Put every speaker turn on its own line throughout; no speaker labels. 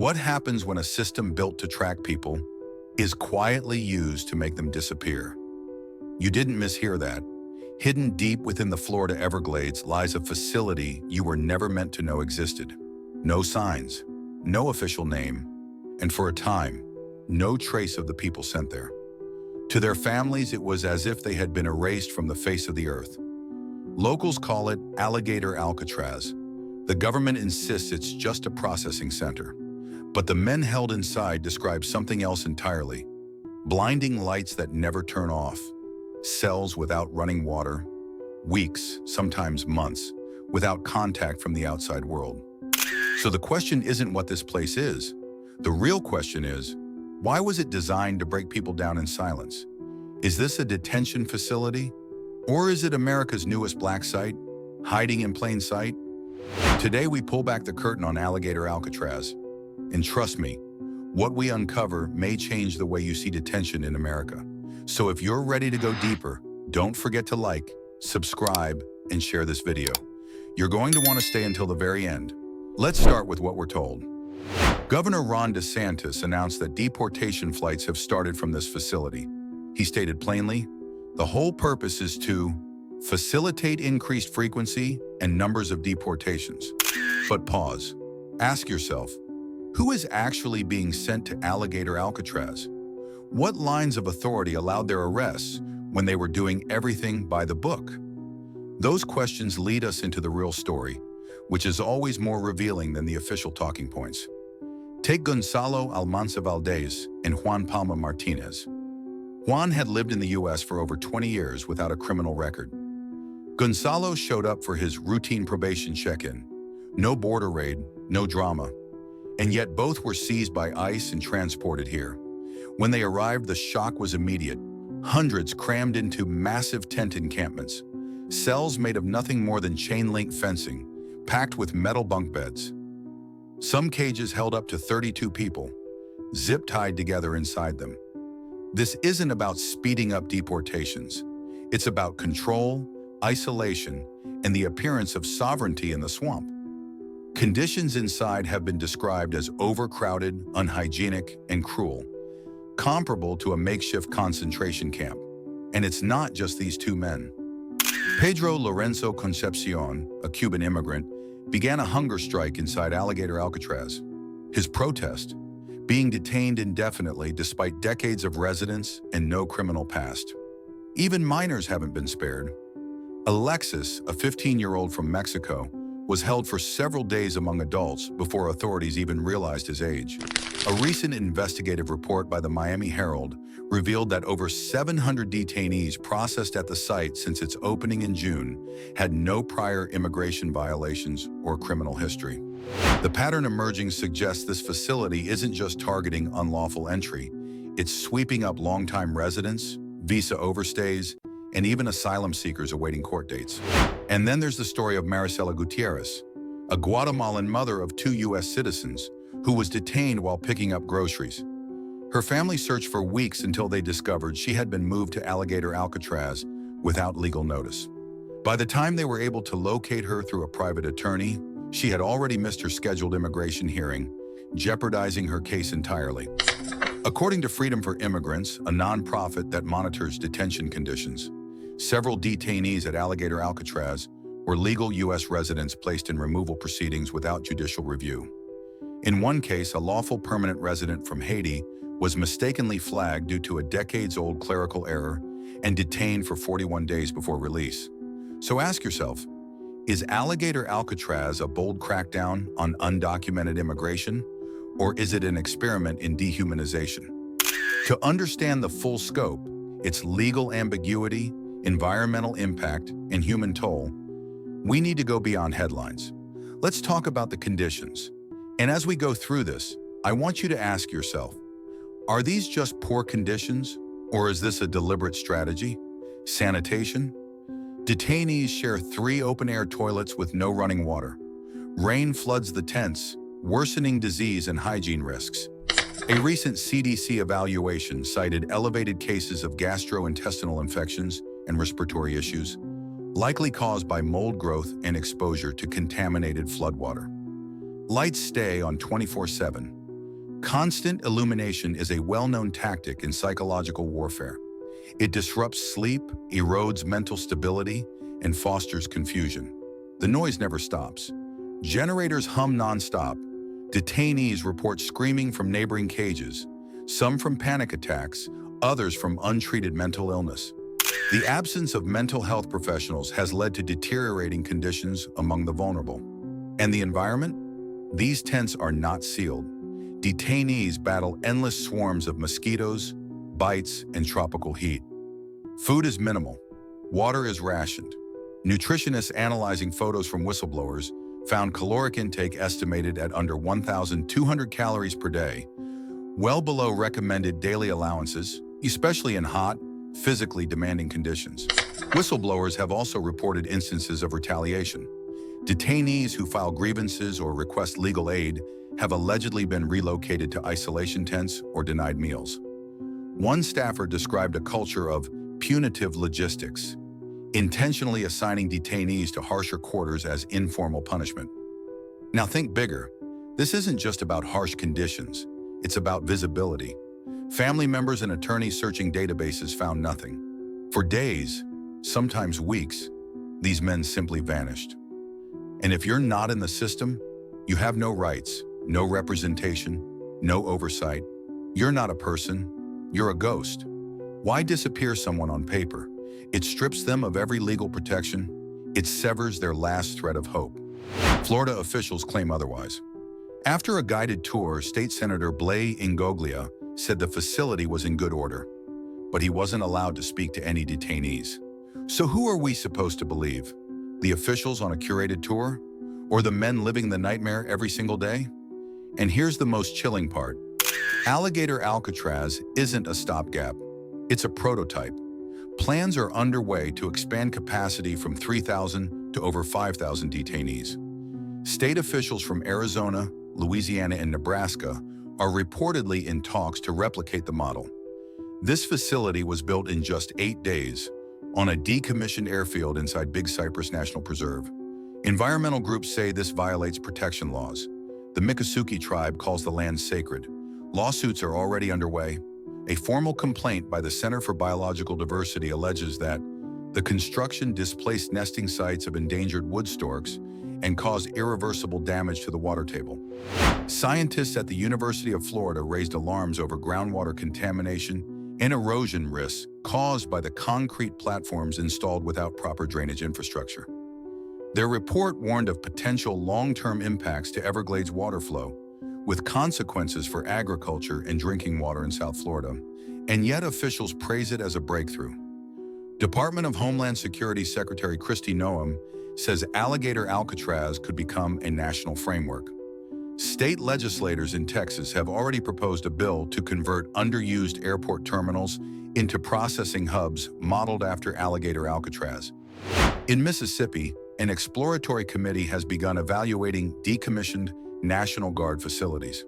What happens when a system built to track people is quietly used to make them disappear? You didn't mishear that. Hidden deep within the Florida Everglades lies a facility you were never meant to know existed. No signs, no official name, and for a time, no trace of the people sent there. To their families, it was as if they had been erased from the face of the earth. Locals call it Alligator Alcatraz. The government insists it's just a processing center. But the men held inside describe something else entirely. Blinding lights that never turn off, cells without running water, weeks, sometimes months, without contact from the outside world. So the question isn't what this place is. The real question is, why was it designed to break people down in silence? Is this a detention facility? Or is it America's newest black site, hiding in plain sight? Today we pull back the curtain on Alligator Alcatraz. And trust me, what we uncover may change the way you see detention in America. So if you're ready to go deeper, don't forget to like, subscribe, and share this video. You're going to want to stay until the very end. Let's start with what we're told. Governor Ron DeSantis announced that deportation flights have started from this facility. He stated plainly, the whole purpose is to facilitate increased frequency and numbers of deportations. But pause. Ask yourself, who is actually being sent to Alligator Alcatraz? What lines of authority allowed their arrests when they were doing everything by the book? Those questions lead us into the real story, which is always more revealing than the official talking points. Take Gonzalo Almanza Valdez and Juan Palma Martinez. Juan had lived in the U.S. for over 20 years without a criminal record. Gonzalo showed up for his routine probation check-in. No border raid, no drama. And yet both were seized by ICE and transported here. When they arrived, the shock was immediate. Hundreds crammed into massive tent encampments. Cells made of nothing more than chain-link fencing, packed with metal bunk beds. Some cages held up to 32 people, zip-tied together inside them. This isn't about speeding up deportations. It's about control, isolation, and the appearance of sovereignty in the swamp. Conditions inside have been described as overcrowded, unhygienic, and cruel, comparable to a makeshift concentration camp. And it's not just these two men. Pedro Lorenzo Concepcion, a Cuban immigrant, began a hunger strike inside Alligator Alcatraz. His protest, being detained indefinitely despite decades of residence and no criminal past. Even minors haven't been spared. Alexis, a 15-year-old from Mexico, was held for several days among adults before authorities even realized his age. A recent investigative report by the Miami Herald revealed that over 700 detainees processed at the site since its opening in June had no prior immigration violations or criminal history. The pattern emerging suggests this facility isn't just targeting unlawful entry, it's sweeping up longtime residents, visa overstays, and even asylum seekers awaiting court dates. And then there's the story of Maricela Gutierrez, a Guatemalan mother of 2 U.S. citizens who was detained while picking up groceries. Her family searched for weeks until they discovered she had been moved to Alligator Alcatraz without legal notice. By the time they were able to locate her through a private attorney, she had already missed her scheduled immigration hearing, jeopardizing her case entirely. According to Freedom for Immigrants, a nonprofit that monitors detention conditions, several detainees at Alligator Alcatraz were legal U.S. residents placed in removal proceedings without judicial review. In one case, a lawful permanent resident from Haiti was mistakenly flagged due to a decades-old clerical error and detained for 41 days before release. So ask yourself, is Alligator Alcatraz a bold crackdown on undocumented immigration, or is it an experiment in dehumanization? To understand the full scope, its legal ambiguity, environmental impact, and human toll, we need to go beyond headlines. Let's talk about the conditions. And as we go through this, I want you to ask yourself, are these just poor conditions, or is this a deliberate strategy? Sanitation? Detainees share 3 open-air toilets with no running water. Rain floods the tents, worsening disease and hygiene risks. A recent CDC evaluation cited elevated cases of gastrointestinal infections and respiratory issues, likely caused by mold growth and exposure to contaminated floodwater. Lights stay on 24/7, Constant illumination is a well-known tactic in psychological warfare. It disrupts sleep, erodes mental stability, and fosters confusion. The noise never stops. Generators hum non-stop. Detainees report screaming from neighboring cages, some from panic attacks, others from untreated mental illness. The absence of mental health professionals has led to deteriorating conditions among the vulnerable. And the environment? These tents are not sealed. Detainees battle endless swarms of mosquitoes, bites, and tropical heat. Food is minimal. Water is rationed. Nutritionists analyzing photos from whistleblowers found caloric intake estimated at under 1,200 calories per day, well below recommended daily allowances, especially in hot, physically demanding conditions. Whistleblowers have also reported instances of retaliation. Detainees who file grievances or request legal aid have allegedly been relocated to isolation tents or denied meals. One staffer described a culture of punitive logistics, intentionally assigning detainees to harsher quarters as informal punishment. Now think bigger. This isn't just about harsh conditions. It's about visibility. Family members and attorneys searching databases found nothing. For days, sometimes weeks, these men simply vanished. And if you're not in the system, you have no rights, no representation, no oversight. You're not a person, you're a ghost. Why disappear someone on paper? It strips them of every legal protection. It severs their last thread of hope. Florida officials claim otherwise. After a guided tour, State Senator Blay Ingoglia said the facility was in good order, but he wasn't allowed to speak to any detainees. So who are we supposed to believe? The officials on a curated tour? Or the men living the nightmare every single day? And here's the most chilling part. Alligator Alcatraz isn't a stopgap. It's a prototype. Plans are underway to expand capacity from 3,000 to over 5,000 detainees. State officials from Arizona, Louisiana, and Nebraska are reportedly in talks to replicate the model. This facility was built in just 8 days on a decommissioned airfield inside Big Cypress National Preserve. Environmental groups say this violates protection laws. The Miccosukee tribe calls the land sacred. Lawsuits are already underway. A formal complaint by the Center for Biological Diversity alleges that the construction displaced nesting sites of endangered wood storks and caused irreversible damage to the water table. Scientists at the University of Florida raised alarms over groundwater contamination and erosion risks caused by the concrete platforms installed without proper drainage infrastructure. Their report warned of potential long-term impacts to Everglades water flow, with consequences for agriculture and drinking water in South Florida, and yet officials praise it as a breakthrough. Department of Homeland Security Secretary Kristi Noem says Alligator Alcatraz could become a national framework. State legislators in Texas have already proposed a bill to convert underused airport terminals into processing hubs modeled after Alligator Alcatraz. In Mississippi, an exploratory committee has begun evaluating decommissioned National Guard facilities.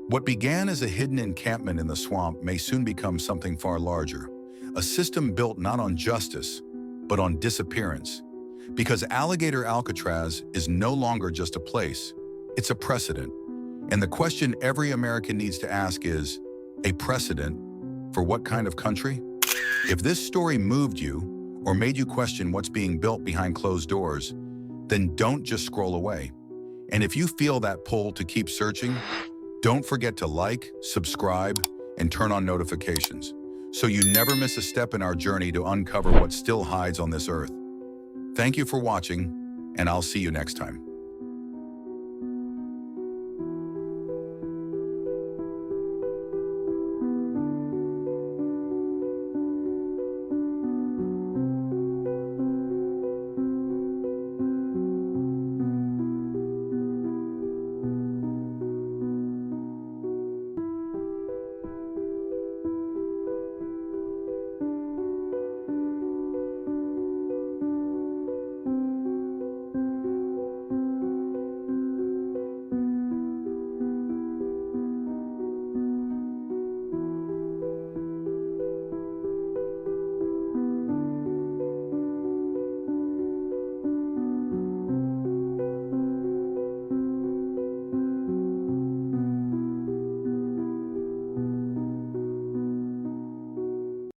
What began as a hidden encampment in the swamp may soon become something far larger, a system built not on justice, but on disappearance. Because Alligator Alcatraz is no longer just a place, it's a precedent. And the question every American needs to ask is, a precedent for what kind of country? If this story moved you or made you question what's being built behind closed doors, then don't just scroll away. And if you feel that pull to keep searching, don't forget to like, subscribe, and turn on notifications so you never miss a step in our journey to uncover what still hides on this earth. Thank you for watching, and I'll see you next time.